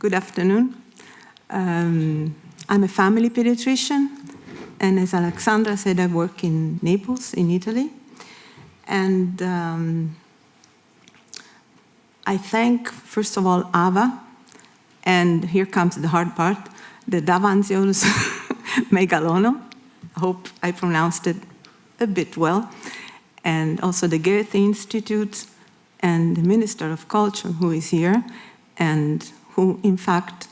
Good afternoon. I'm a family pediatrician, and as Alexandra said, I work in Naples, in Italy. And I thank, first of all, Ava, and here comes the hard part, the Diavazontas Megalono. I hope I pronounced it a bit well. And also the Goethe-Institut and the Minister of Culture, who is here, and who, in fact,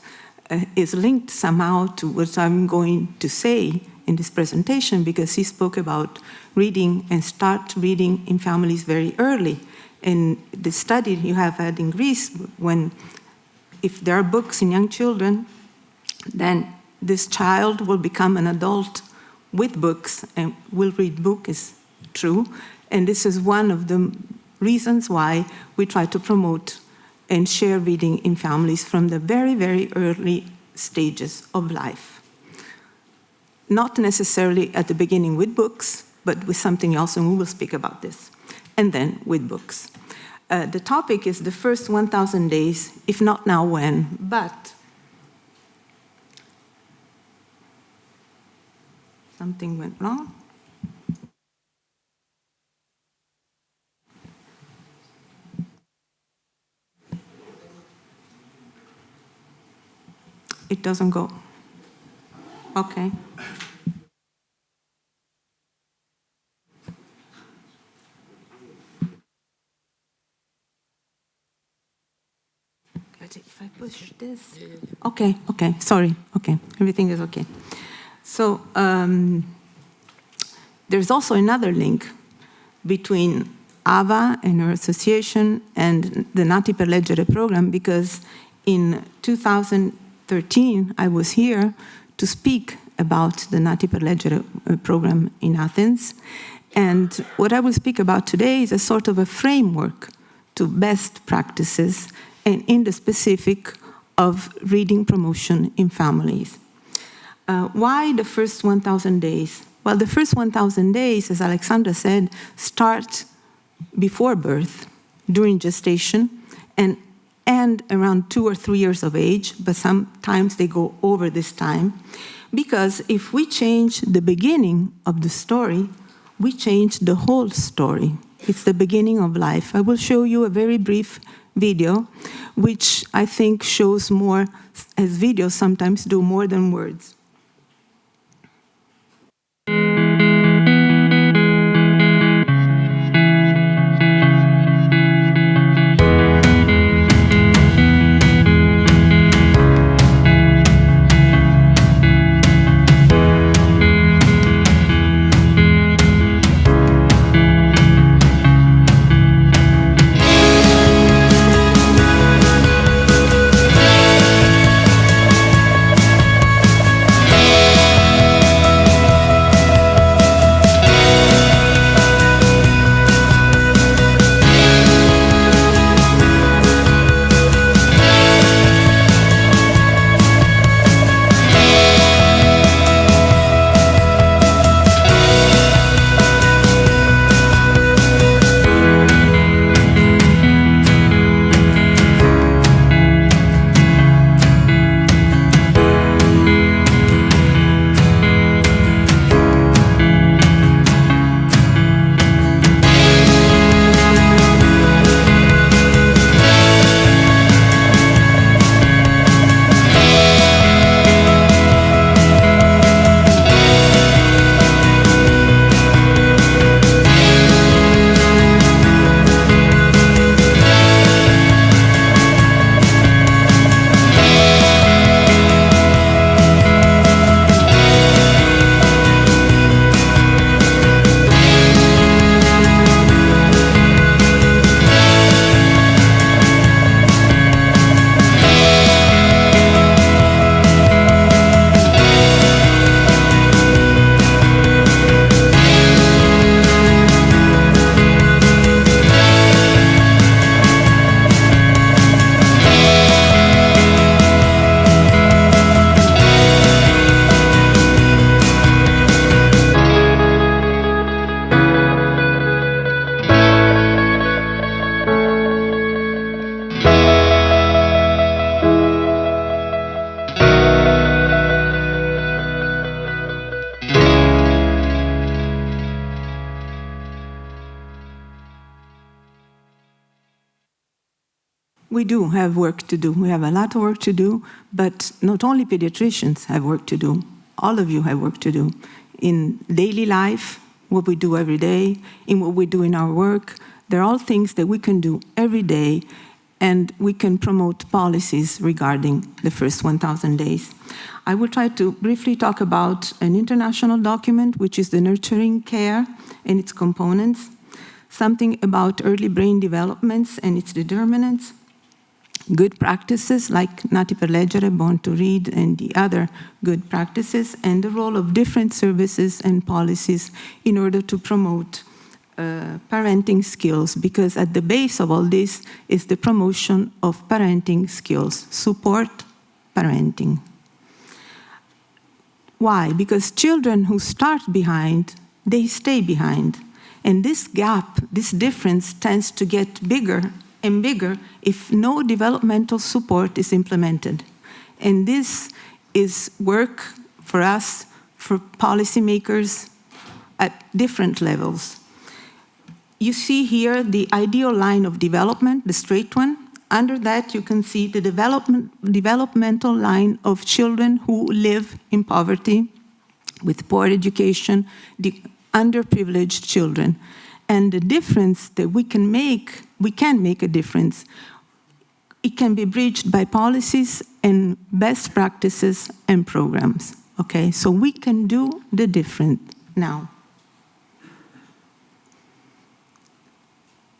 is linked somehow to what I'm going to say in this presentation, because he spoke about reading and start reading in families very early. In the study you have had in Greece, if there are books in young children, then this child will become an adult with books and will read books, is true. And this is one of the reasons why we try to promote and share reading in families from the very, very early stages of life. Not necessarily at the beginning with books, but with something else, and we will speak about this. And then with books. The topic is the first 1,000 days, if not now, when? But something went wrong. It doesn't go. Okay. But if I push this. Okay, sorry. Okay, everything is okay. So there's also another link between Ava and her association and the Nati per Leggere program, because in 2013 I was here to speak about the Nati per Leggere program in Athens. And what I will speak about today is a sort of a framework to best practices and in the specific of reading promotion in families. Why the first 1,000 days? Well, the first 1,000 days, as Alexandra said, start before birth, during gestation, and end around 2 or 3 years of age, but sometimes they go over this time. Because if we change the beginning of the story, we change the whole story. It's the beginning of life. I will show you a very brief video, which I think shows more, as videos sometimes do more than words. We do have work to do. We have a lot of work to do, but not only pediatricians have work to do. All of you have work to do in daily life, what we do every day, in what we do in our work. They're all things that we can do every day, and we can promote policies regarding the first 1,000 days. I will try to briefly talk about an international document, which is the Nurturing Care and its components, something about early brain developments and its determinants, good practices like Nati per leggere, Born to Read, and the other good practices, and the role of different services and policies in order to promote parenting skills, because at the base of all this is the promotion of parenting skills, support parenting. Why? Because children who start behind, they stay behind. And this gap, this difference tends to get bigger and bigger if no developmental support is implemented. And this is work for us, for policymakers at different levels. You see here the ideal line of development, the straight one. Under that, you can see the developmental line of children who live in poverty, with poor education, the underprivileged children. And the difference that we can make a difference. It can be bridged by policies and best practices and programs. Okay, so we can do the difference now.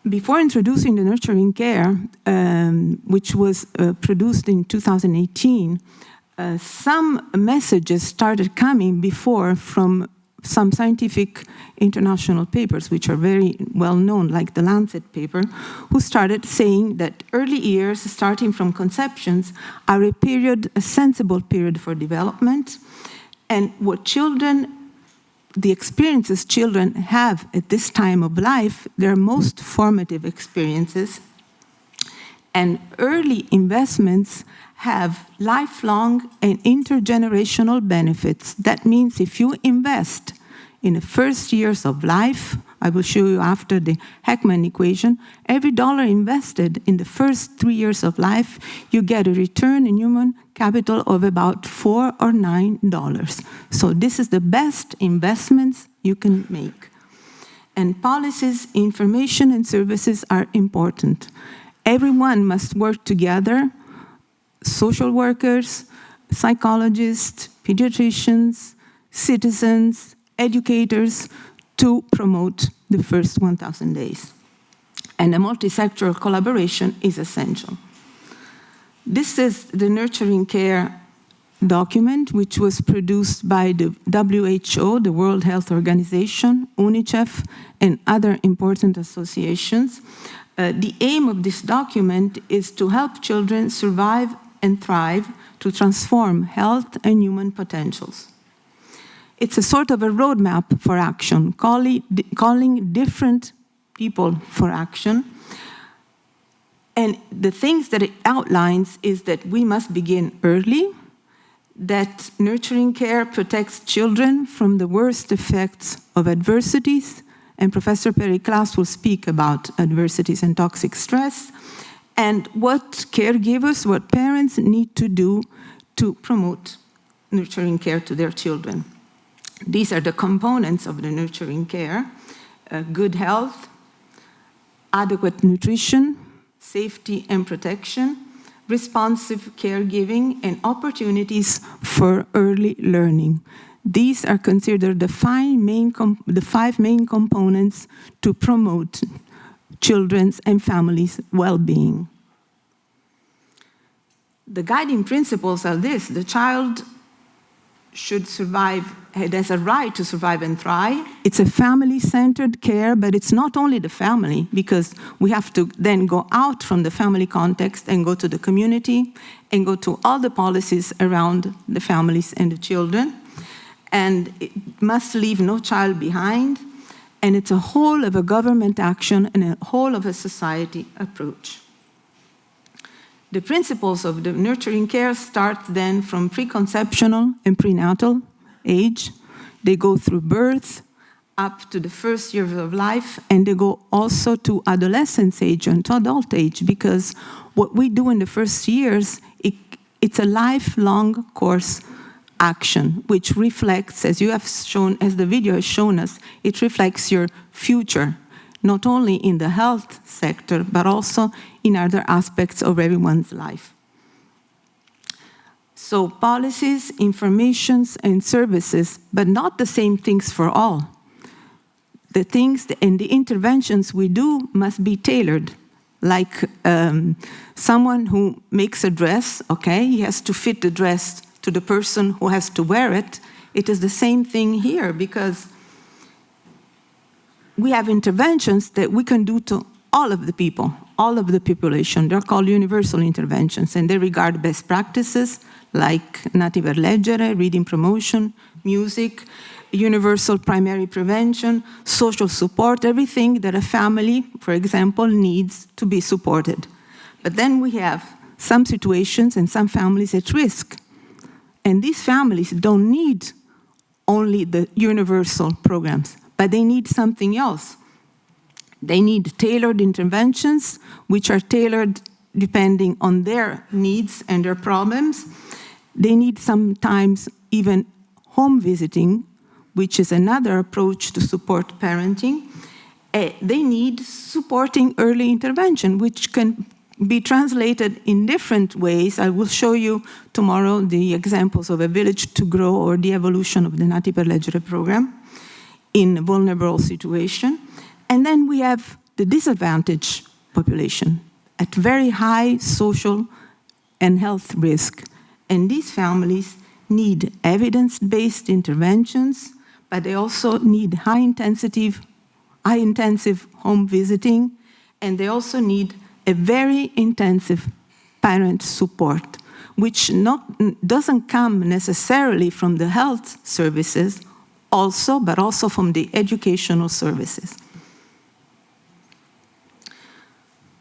Before introducing the Nurturing Care, which was produced in 2018, some messages started coming before from some scientific international papers, which are very well known, like the Lancet paper, who started saying that early years, starting from conceptions, are a sensible period for development, and what the experiences children have at this time of life, their most formative experiences, and early investments have lifelong and intergenerational benefits. That means if you invest in the first years of life, I will show you after the Heckman equation, every dollar invested in the first 3 years of life, you get a return in human capital of about $4 or $9. So this is the best investments you can make. And policies, information, and services are important. Everyone must work together, social workers, psychologists, pediatricians, citizens, educators, to promote the first 1,000 days. And a multi-sectoral collaboration is essential. This is the Nurturing Care document, which was produced by the WHO, the World Health Organization, UNICEF, and other important associations. The aim of this document is to help children survive and thrive, to transform health and human potentials. It's a sort of a roadmap for action, calling different people for action. And the things that it outlines is that we must begin early, that nurturing care protects children from the worst effects of adversities, and Professor Periclas will speak about adversities and toxic stress, and what caregivers, what parents need to do to promote nurturing care to their children. These are the components of the nurturing care: good health, adequate nutrition, safety and protection, responsive caregiving, and opportunities for early learning. These are considered the five main components to promote children's and families' well-being. The guiding principles are this: the child should survive, it has a right to survive and thrive. It's a family-centered care, but it's not only the family, because we have to then go out from the family context and go to the community and go to all the policies around the families and the children. And it must leave no child behind. And it's a whole of a government action and a whole of a society approach. The principles of the nurturing care start then from preconceptional and prenatal age. They go through birth, up to the first years of life, and they go also to adolescence age and to adult age, because what we do in the first years, it's a lifelong course action, which reflects, as you have shown, as the video has shown us, it reflects your future, not only in the health sector, but also in other aspects of everyone's life. So policies, informations, and services, but not the same things for all. The things and the interventions we do must be tailored. Like someone who makes a dress, okay, he has to fit the dress to the person who has to wear it. It is the same thing here, because we have interventions that we can do to all of the people, all of the population. They're called universal interventions, and they regard best practices like Nati per leggere, reading promotion, music, universal primary prevention, social support, everything that a family, for example, needs to be supported. But then we have some situations and some families at risk. And these families don't need only the universal programs, but they need something else. They need tailored interventions, which are tailored depending on their needs and their problems. They need sometimes even home visiting, which is another approach to support parenting. They need supporting early intervention, which can be translated in different ways. I will show you tomorrow the examples of A Village to Grow or the evolution of the Nati per leggere program in a vulnerable situation. And then we have the disadvantaged population at very high social and health risk. And these families need evidence-based interventions, but they also need high-intensive home visiting, and they also need a very intensive parent support, which doesn't come necessarily from the health services also, but also from the educational services.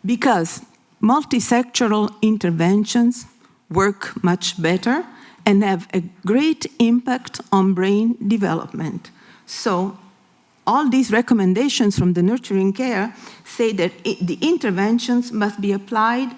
Because multisectoral interventions work much better and have a great impact on brain development. So all these recommendations from the nurturing care say that the interventions must be applied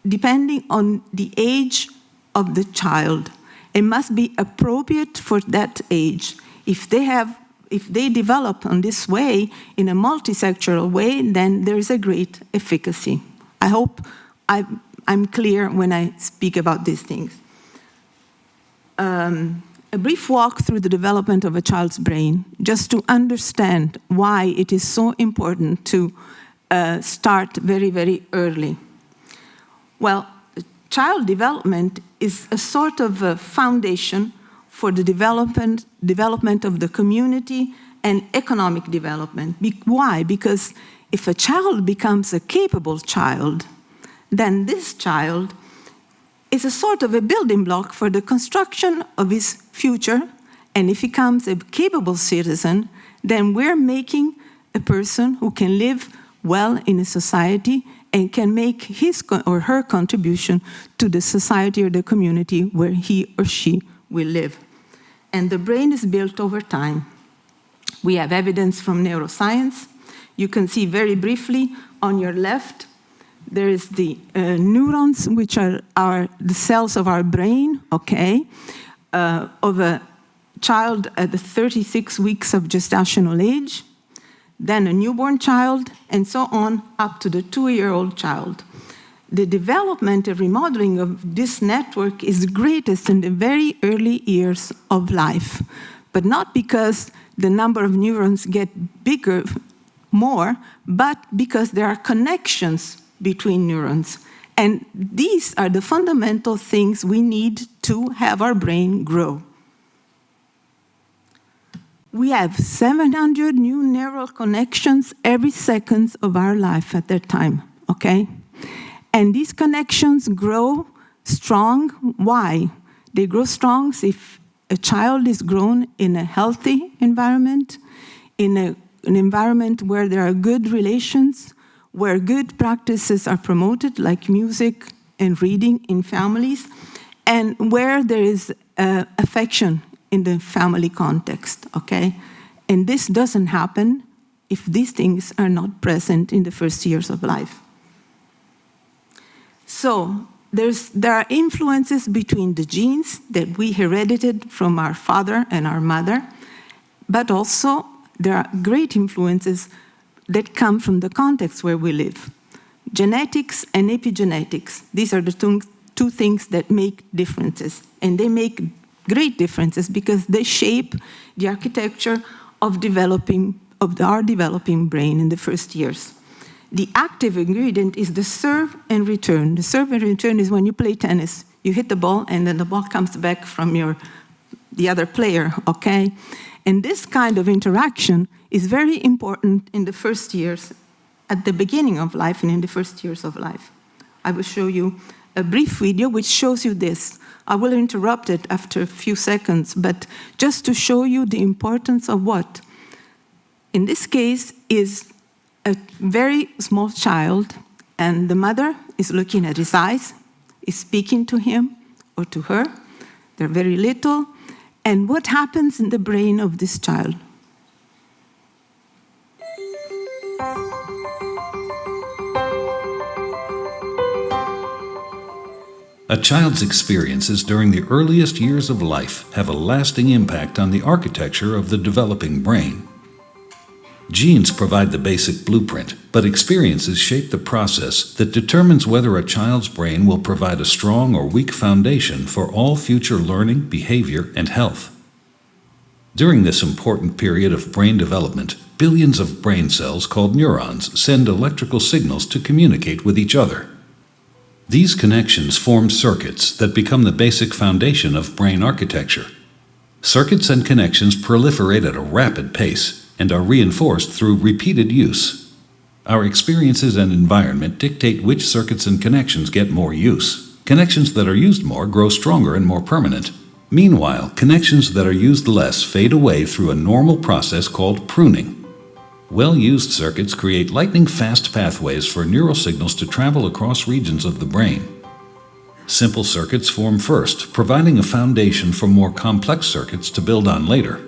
depending on the age of the child. It must be appropriate for that age. If they develop in this way, in a multisectoral way, then there is a great efficacy. I hope I'm clear when I speak about these things. A brief walk through the development of a child's brain, just to understand why it is so important to start very, very early. Well, child development is a sort of a foundation for the development of the community and economic development. Why? Because if a child becomes a capable child, then this child is a sort of a building block for the construction of his future. And if he becomes a capable citizen, then we're making a person who can live well in a society and can make his or her contribution to the society or the community where he or she will live. And the brain is built over time. We have evidence from neuroscience. You can see very briefly on your left, there is the neurons, which are the cells of our brain, okay, of a child at the 36 weeks of gestational age, then a newborn child, and so on up to the 2-year-old child. The development and remodeling of this network is greatest in the very early years of life, but not because the number of neurons get bigger, more, but because there are connections between neurons. And these are the fundamental things we need to have our brain grow. We have 700 new neural connections every second of our life at that time, okay? And these connections grow strong. Why? They grow strong if a child is grown in a healthy environment, in an environment where there are good relations, where good practices are promoted, like music and reading in families, and where there is affection in the family context, okay? And this doesn't happen if these things are not present in the first years of life. So there are influences between the genes that we inherited from our father and our mother, but also there are great influences that come from the context where we live. Genetics and epigenetics, these are the two things that make differences. And they make great differences because they shape the architecture of our developing brain in the first years. The active ingredient is the serve and return. The serve and return is when you play tennis. You hit the ball and then the ball comes back from the other player, okay? And this kind of interaction is very important in the first years, at the beginning of life and in the first years of life. I will show you a brief video which shows you this. I will interrupt it after a few seconds, but just to show you the importance of what? In this case is a very small child, and the mother is looking at his eyes, is speaking to him or to her. They're very little. And what happens in the brain of this child? A child's experiences during the earliest years of life have a lasting impact on the architecture of the developing brain. Genes provide the basic blueprint, but experiences shape the process that determines whether a child's brain will provide a strong or weak foundation for all future learning, behavior, and health. During this important period of brain development, billions of brain cells called neurons send electrical signals to communicate with each other. These connections form circuits that become the basic foundation of brain architecture. Circuits and connections proliferate at a rapid pace and are reinforced through repeated use. Our experiences and environment dictate which circuits and connections get more use. Connections that are used more grow stronger and more permanent. Meanwhile, connections that are used less fade away through a normal process called pruning. Well-used circuits create lightning-fast pathways for neural signals to travel across regions of the brain. Simple circuits form first, providing a foundation for more complex circuits to build on later.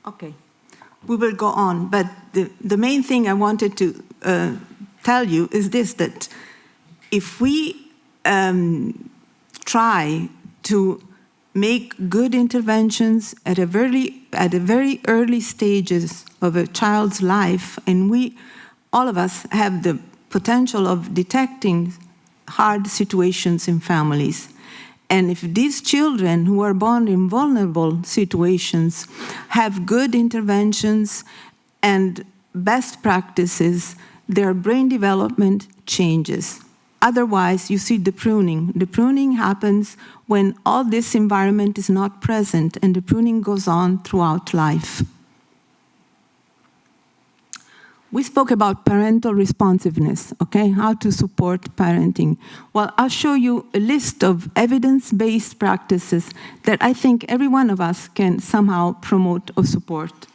Okay, we will go on, but the main thing I wanted to tell you is this, that if we try to make good interventions at the very early stages of a child's life, and all of us have the potential of detecting hard situations in families. And if these children who are born in vulnerable situations have good interventions and best practices, their brain development changes. Otherwise, you see the pruning. The pruning happens when all this environment is not present, and the pruning goes on throughout life. We spoke about parental responsiveness, okay? How to support parenting. Well, I'll show you a list of evidence-based practices that I think every one of us can somehow promote or support.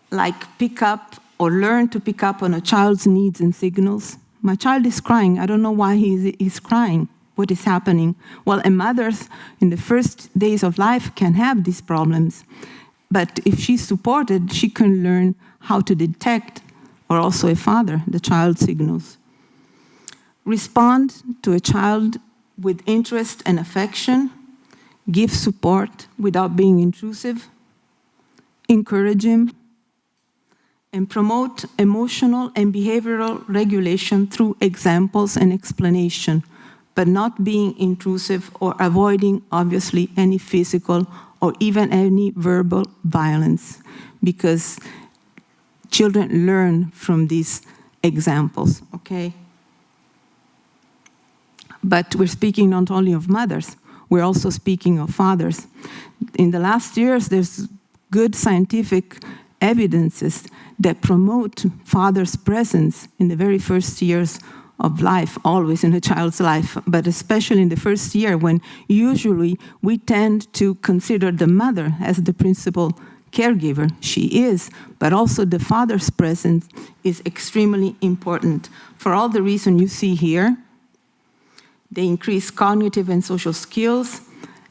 Like pick up or learn to pick up on a child's needs and signals. My child is crying. I don't know why he's crying. What is happening? Well, a mother in the first days of life can have these problems. But if she's supported, she can learn how to detect, or also a father, the child's signals. Respond to a child with interest and affection. Give support without being intrusive. Encourage him. And promote emotional and behavioral regulation through examples and explanation, but not being intrusive or avoiding, obviously, any physical or even any verbal violence, because children learn from these examples, okay? But we're speaking not only of mothers, we're also speaking of fathers. In the last years, there's good scientific evidences that promote father's presence in the very first years of life, always in a child's life, but especially in the first year, when usually we tend to consider the mother as the principal caregiver. She is, but also the father's presence is extremely important for all the reasons you see here. They increase cognitive and social skills,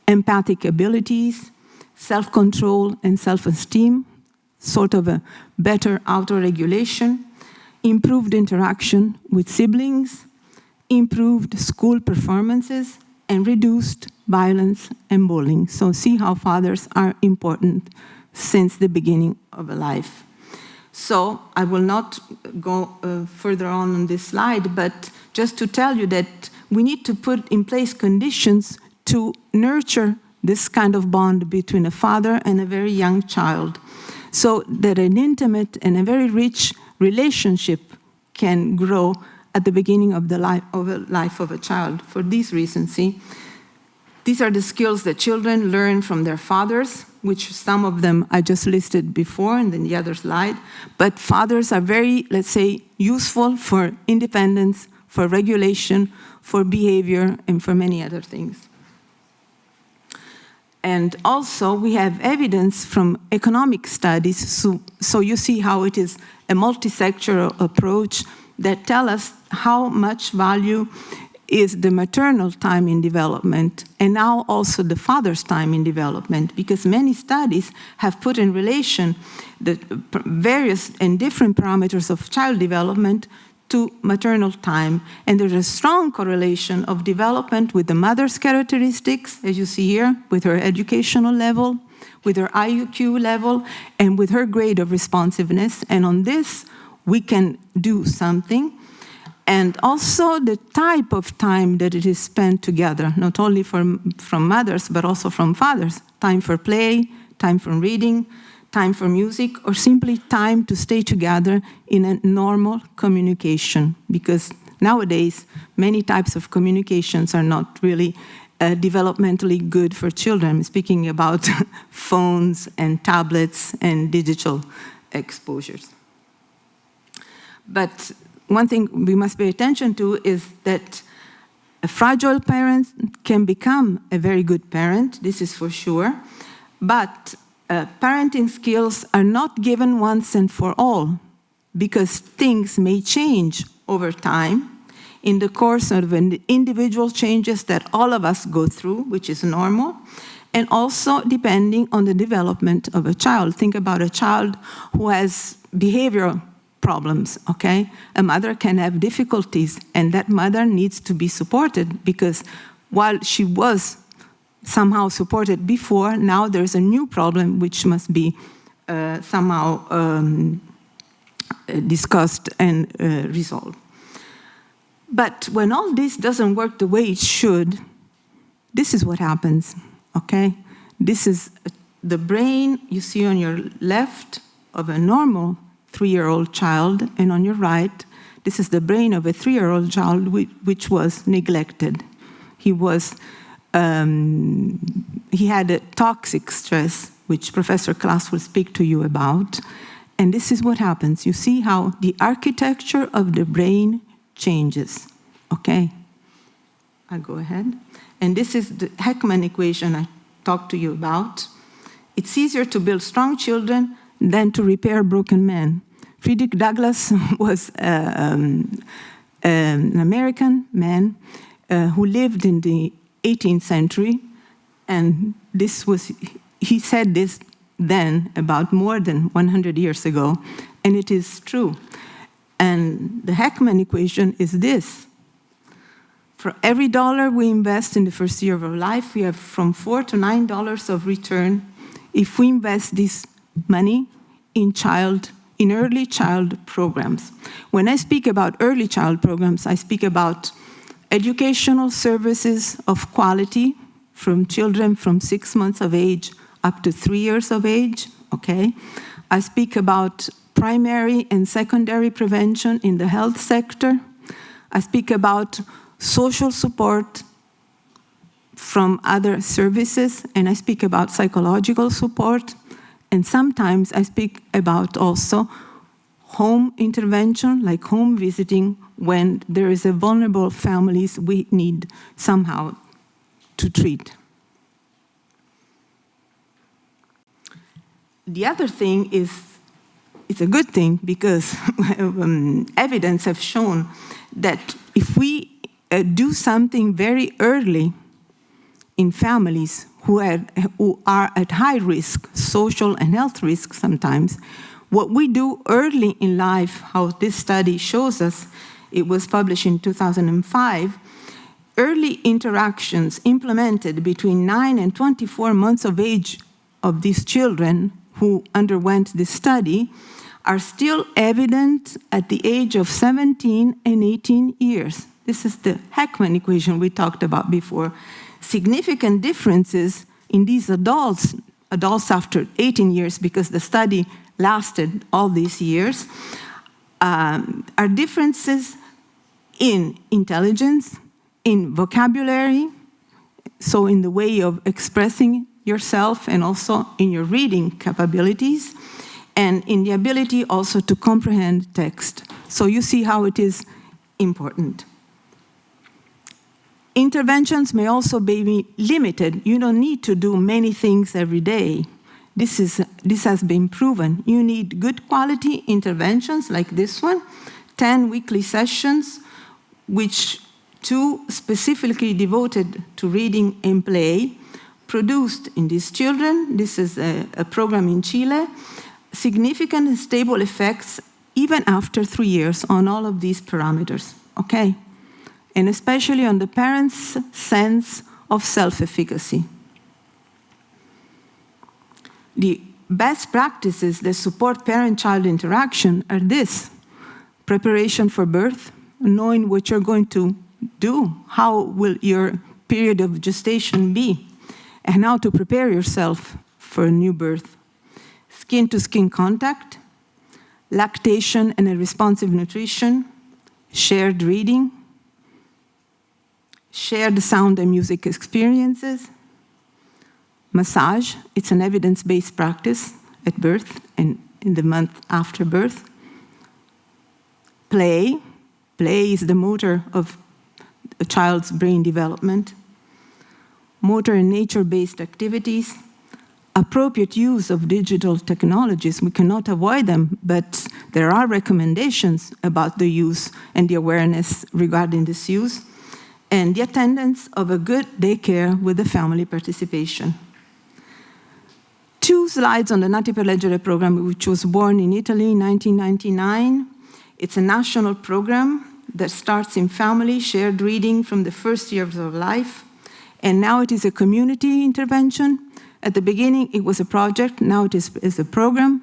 empathic abilities, self-control and self-esteem, sort of a better auto-regulation, improved interaction with siblings, improved school performances, and reduced violence and bullying. So see how fathers are important since the beginning of a life. So I will not go further on this slide, but just to tell you that we need to put in place conditions to nurture this kind of bond between a father and a very young child, so that an intimate and a very rich relationship can grow at the beginning of the life of a child. For these reasons, see, these are the skills that children learn from their fathers, which some of them I just listed before and then the other slide. But fathers are very, let's say, useful for independence, for regulation, for behavior, and for many other things. And also we have evidence from economic studies, so you see how it is a multi-sectoral approach that tell us how much value is the maternal time in development, and now also the father's time in development, because many studies have put in relation the various and different parameters of child development to maternal time. And there's a strong correlation of development with the mother's characteristics, as you see here, with her educational level, with her IQ level, and with her grade of responsiveness. And on this, we can do something. And also the type of time that it is spent together, not only from mothers, but also from fathers. Time for play, time for reading, time for music, or simply time to stay together in a normal communication. Because nowadays, many types of communications are not really developmentally good for children. I'm speaking about phones and tablets and digital exposures. But one thing we must pay attention to is that a fragile parent can become a very good parent, this is for sure, but parenting skills are not given once and for all, because things may change over time in the course of individual changes that all of us go through, which is normal, and also depending on the development of a child. Think about a child who has behavioral problems, okay? A mother can have difficulties, and that mother needs to be supported, because while she was somehow supported before, now there's a new problem which must be somehow discussed and resolved. But when all this doesn't work the way it should, this is what happens, okay? This is the brain you see on your left of a normal 3-year-old child, and on your right, this is the brain of a 3-year-old child which was neglected. He had a toxic stress, which Professor Klaas will speak to you about. And this is what happens. You see how the architecture of the brain changes, okay? I'll go ahead. And this is the Heckman equation I talked to you about. It's easier to build strong children than to repair broken men. Frederick Douglass was an American man who lived in the 18th century, and he said this then about more than 100 years ago, and it is true. And the Heckman equation is this. For every $1 we invest in the first year of our life, we have from $4 to $9 of return if we invest this money in early child programs. When I speak about early child programs, I speak about educational services of quality from children from 6 months of age up to 3 years of age, okay? I speak about primary and secondary prevention in the health sector. I speak about social support from other services, and I speak about psychological support. And sometimes I speak about also home intervention, like home visiting, when there is a vulnerable families we need somehow to treat. The other thing is, it's a good thing, because evidence have shown that if we do something very early in families who are at high risk, social and health risk sometimes, what we do early in life, how this study shows us, it was published in 2005, early interactions implemented between 9 and 24 months of age of these children who underwent this study are still evident at the age of 17 and 18 years. This is the Heckman equation we talked about before. Significant differences in these adults after 18 years, because the study lasted all these years, are differences in intelligence, in vocabulary, so in the way of expressing yourself and also in your reading capabilities, and in the ability also to comprehend text. So you see how it is important. Interventions may also be limited. You don't need to do many things every day. This has been proven. You need good quality interventions like this one, 10 weekly sessions, which 2 specifically devoted to reading and play, produced in these children. This is a program in Chile. Significant and stable effects even after 3 years on all of these parameters, okay? And especially on the parents' sense of self-efficacy. The best practices that support parent-child interaction are this: preparation for birth, knowing what you're going to do, how will your period of gestation be, and how to prepare yourself for a new birth. Skin-to-skin contact, lactation and a responsive nutrition, shared reading, shared sound and music experiences, massage, it's an evidence-based practice at birth and in the month after birth. Play is the motor of a child's brain development. Motor and nature-based activities, appropriate use of digital technologies. We cannot avoid them, but there are recommendations about the use and the awareness regarding this use, and the attendance of a good daycare with the family participation. 2 slides on the Nati per Leggere program, which was born in Italy in 1999. It's a national program that starts in family, shared reading from the first years of life, and now it is a community intervention. At the beginning, it was a project, now it is a program,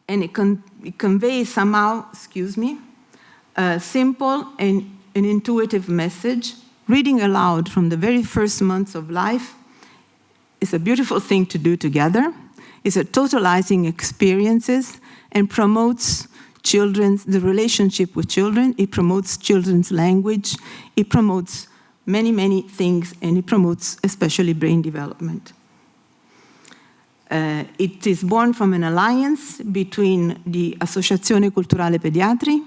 and it conveys somehow, a simple and an intuitive message. Reading aloud from the very first months of life is a beautiful thing to do together. It's a totalizing experiences and promotes the relationship with children. It promotes children's language. It promotes many, many things, and it promotes especially brain development. It is born from an alliance between the Associazione Culturale Pediatri,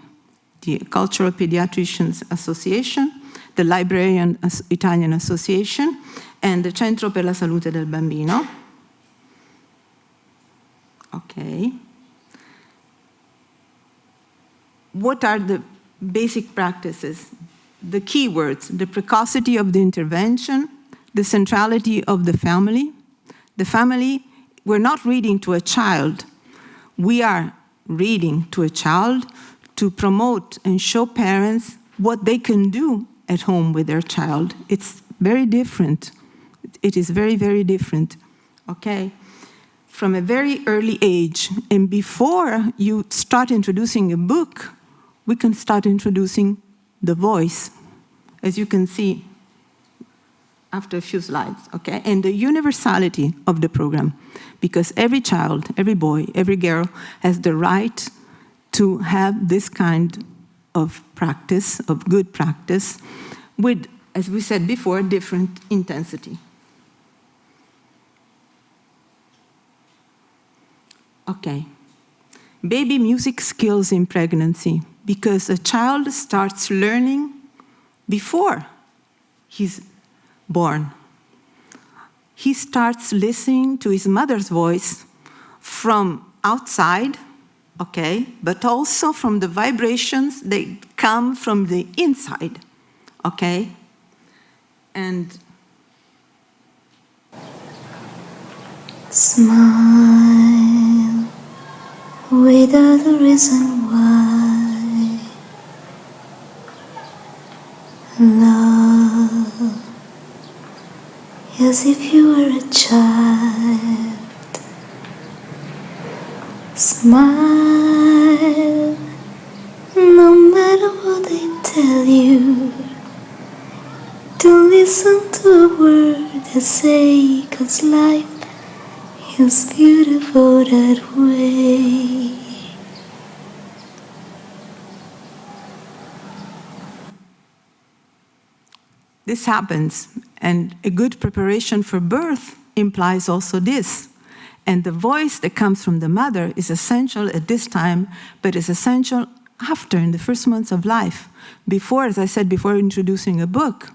the Cultural Pediatricians Association, the Librarian Italian Association, and the Centro per la Salute del Bambino. Okay. What are the basic practices? The key words: the precocity of the intervention, the centrality of the family. The family, we're not reading to a child. We are reading to a child to promote and show parents what they can do at home with their child. It's very different. It is very, very different, okay? From a very early age, and before you start introducing a book, we can start introducing the voice, as you can see after a few slides, okay? And the universality of the program, because every child, every boy, every girl has the right to have this kind of practice, of good practice, with, as we said before, different intensity. Okay. Baby music skills in pregnancy, because a child starts learning before he's born. He starts listening to his mother's voice from outside, okay, but also from the vibrations that come from the inside, okay? And Smile without a reason why. Love as if you were a child. Smile no matter what they tell you. Don't listen to a word they say, 'cause life is beautiful that way. This happens, and a good preparation for birth implies also this. And the voice that comes from the mother is essential at this time, but is essential after, in the first months of life. Before, as I said before, introducing a book,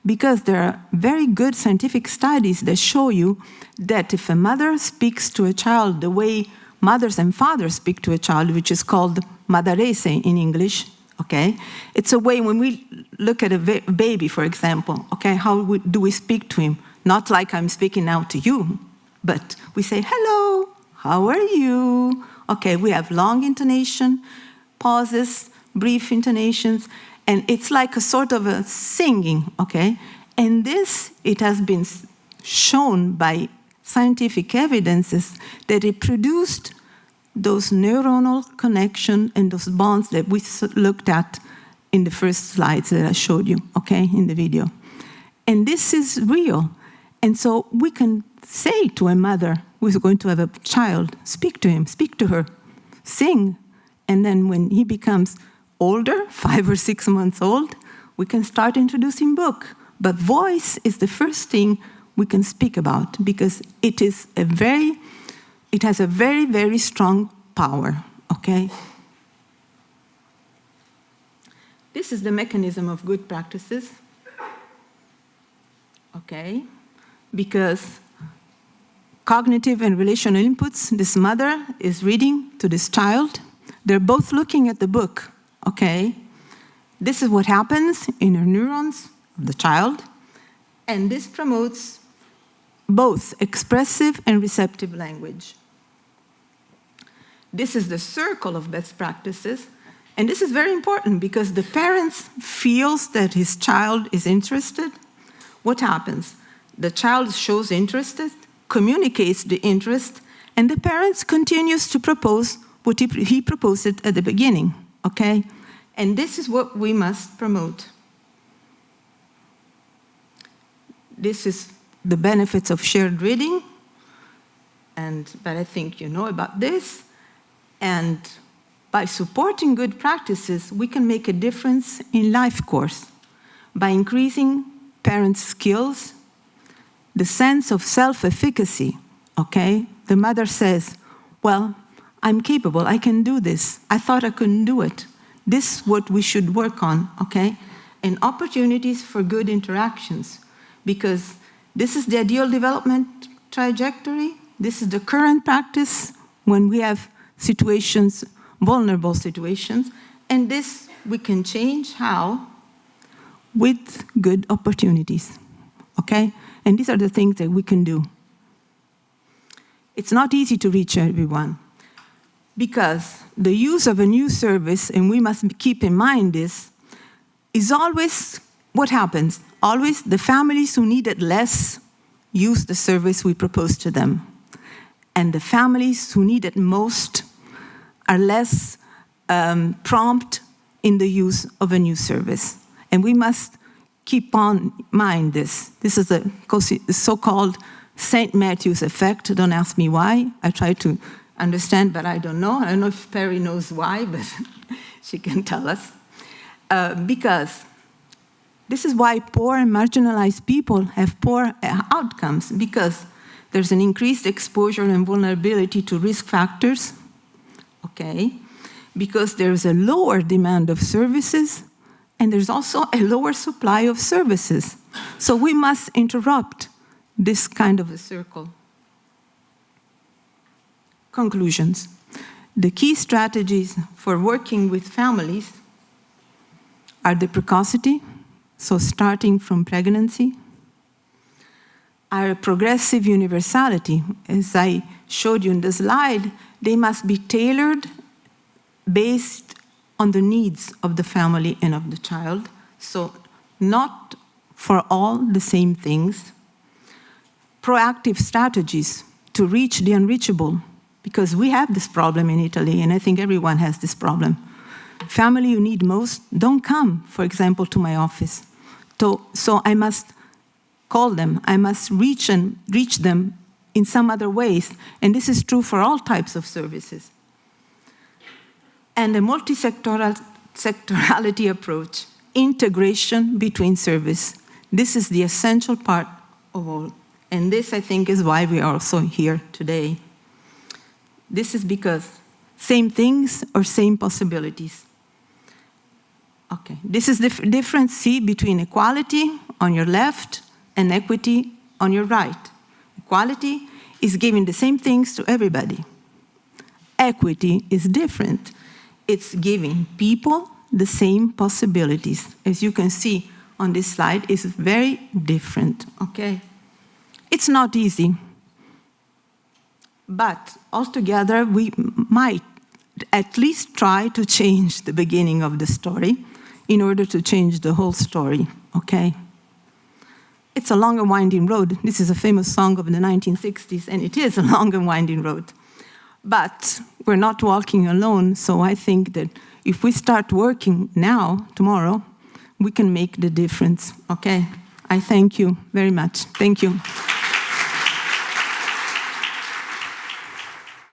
because there are very good scientific studies that show you that if a mother speaks to a child the way mothers and fathers speak to a child, which is called madarese in English, okay? It's a way when we look at a baby, for example, okay, how do we speak to him? Not like I'm speaking now to you, but we say, hello, how are you? Okay, we have long intonation, pauses, brief intonations, and it's like a sort of a singing, okay? And this, it has been shown by scientific evidences that it produced those neuronal connection and those bonds that we looked at in the first slides that I showed you, okay, in the video. And this is real. And so we can say to a mother who is going to have a child, speak to him, speak to her, sing. And then when he becomes older, 5 or 6 months old, we can start introducing book. But voice is the first thing we can speak about because it has a very, very strong power, okay? This is the mechanism of good practices, okay? Because cognitive and relational inputs, this mother is reading to this child. They're both looking at the book, okay? This is what happens in her neurons of the child, and this promotes both expressive and receptive language. This is the circle of best practices, and this is very important because the parent feels that his child is interested. What happens? The child shows interest, communicates the interest, and the parent continues to propose what he proposed at the beginning, okay? And this is what we must promote. This is the benefits of shared reading, but I think you know about this. And by supporting good practices, we can make a difference in life course by increasing parents' skills, the sense of self-efficacy, okay? The mother says, well, I'm capable, I can do this. I thought I couldn't do it. This is what we should work on, okay? And opportunities for good interactions, because this is the ideal development trajectory. This is the current practice when we have situations, vulnerable situations, and this we can change how? With good opportunities, okay? And these are the things that we can do. It's not easy to reach everyone because the use of a new service, and we must keep in mind this, is always what happens. Always the families who need it less use the service we propose to them. And the families who need it most are less prompt in the use of a new service. And we must keep on mind this. This is the so-called St. Matthew's effect. Don't ask me why. I try to understand, but I don't know. I don't know if Perry knows why, but she can tell us. Because this is why poor and marginalized people have poor outcomes, because there's an increased exposure and vulnerability to risk factors, okay? Because there's a lower demand of services, and there's also a lower supply of services. So we must interrupt this kind of a circle. Conclusions. The key strategies for working with families are the precocity, so starting from pregnancy, are a progressive universality. As I showed you in the slide, they must be tailored based on the needs of the family and of the child. So not for all the same things. Proactive strategies to reach the unreachable, because we have this problem in Italy, and I think everyone has this problem. Family you need most don't come, for example, to my office. So I must call them. I must reach them in some other ways. And this is true for all types of services. And a multi-sectorality approach, integration between service. This is the essential part of all. And this, I think, is why we are also here today. This is because same things or same possibilities. Okay, this is the difference, see, between equality on your left and equity on your right. Equality is giving the same things to everybody. Equity is different. It's giving people the same possibilities. As you can see on this slide, it's very different, okay? It's not easy, but altogether we might at least try to change the beginning of the story in order to change the whole story, okay? It's a long and winding road. This is a famous song of the 1960s, and it is a long and winding road. But we're not walking alone, so I think that if we start working now, tomorrow, we can make the difference, okay? I thank you very much. Thank you.